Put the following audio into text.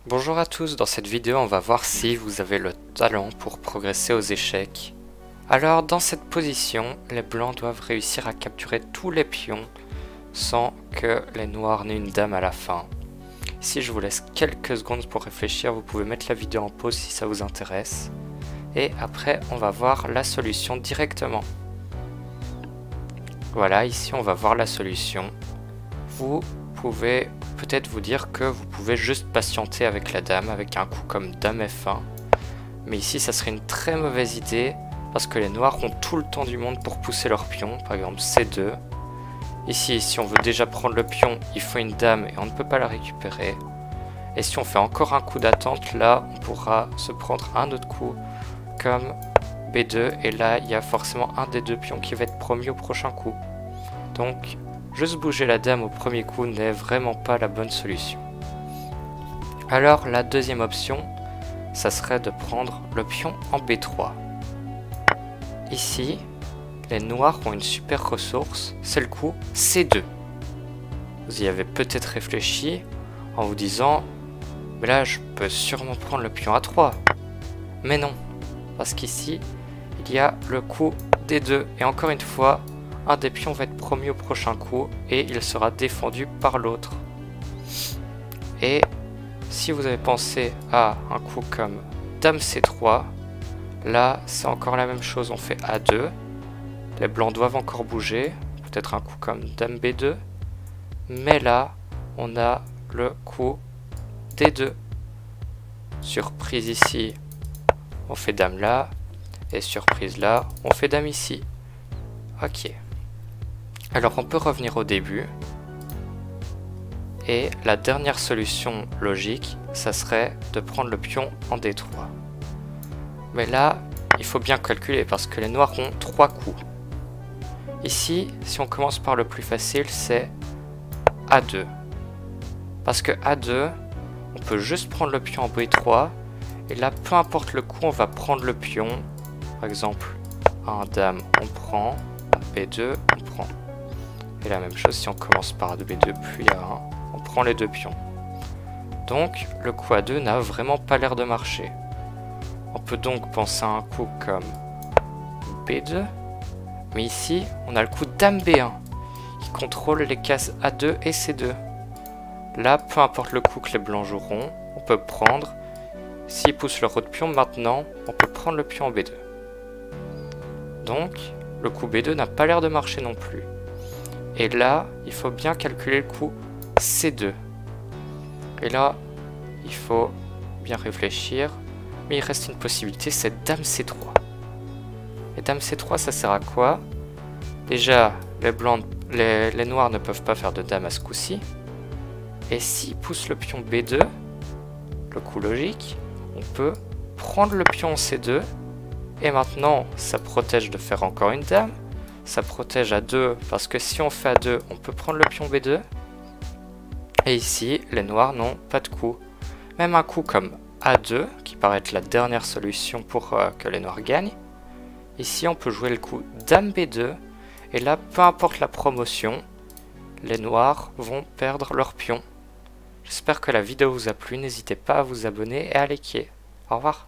Bonjour à tous, dans cette vidéo on va voir si vous avez le talent pour progresser aux échecs. Alors dans cette position, les blancs doivent réussir à capturer tous les pions sans que les noirs n'aient une dame à la fin. Ici je vous laisse quelques secondes pour réfléchir, vous pouvez mettre la vidéo en pause si ça vous intéresse. Et après on va voir la solution directement. Voilà, ici on va voir la solution. Vous pouvez peut-être vous dire que vous pouvez juste patienter avec la dame, avec un coup comme dame F1. Mais ici, ça serait une très mauvaise idée, parce que les noirs ont tout le temps du monde pour pousser leur pion, par exemple C2. Ici, si on veut déjà prendre le pion, il faut une dame et on ne peut pas la récupérer. Et si on fait encore un coup d'attente, là, on pourra se prendre un autre coup, comme B2, et là, il y a forcément un des deux pions qui va être promis au prochain coup. Donc, juste bouger la dame au premier coup n'est vraiment pas la bonne solution. Alors la deuxième option, ça serait de prendre le pion en B3. Ici, les noirs ont une super ressource, c'est le coup C2. Vous y avez peut-être réfléchi en vous disant, mais là je peux sûrement prendre le pion A3. Mais non, parce qu'ici, il y a le coup D2 et encore une fois, un des pions va être promis au prochain coup et il sera défendu par l'autre. Et si vous avez pensé à un coup comme dame C3, là c'est encore la même chose, on fait A2. Les blancs doivent encore bouger, peut-être un coup comme dame B2. Mais là, on a le coup D2. Surprise ici, on fait dame là. Et surprise là, on fait dame ici. Ok. Alors on peut revenir au début, et la dernière solution logique, ça serait de prendre le pion en D3. Mais là, il faut bien calculer parce que les noirs ont 3 coups. Ici, si on commence par le plus facile, c'est A2. Parce que A2, on peut juste prendre le pion en B3, et là, peu importe le coup, on va prendre le pion. Par exemple, un dame, on prend, B2, on prend. Et la même chose si on commence par B2 puis A1, on prend les deux pions. Donc le coup A2 n'a vraiment pas l'air de marcher. On peut donc penser à un coup comme B2, mais ici on a le coup dame B1 qui contrôle les cases A2 et C2. Là, peu importe le coup que les blancs joueront, on peut prendre, s'ils poussent leur autre pion maintenant, on peut prendre le pion en B2. Donc le coup B2 n'a pas l'air de marcher non plus. Et là, il faut bien calculer le coup C2. Et là, il faut bien réfléchir. Mais il reste une possibilité, c'est dame C3. Et dame C3, ça sert à quoi? Déjà, les noirs ne peuvent pas faire de dame à ce coup-ci. Et s'ils poussent le pion B2, le coup logique, on peut prendre le pion C2. Et maintenant, ça protège de faire encore une dame. Ça protège à 2 parce que si on fait à 2, on peut prendre le pion B2. Et ici, les noirs n'ont pas de coup. Même un coup comme A2, qui paraît être la dernière solution pour que les noirs gagnent. Ici, on peut jouer le coup dame B2. Et là, peu importe la promotion, les noirs vont perdre leur pion. J'espère que la vidéo vous a plu. N'hésitez pas à vous abonner et à liker. Au revoir.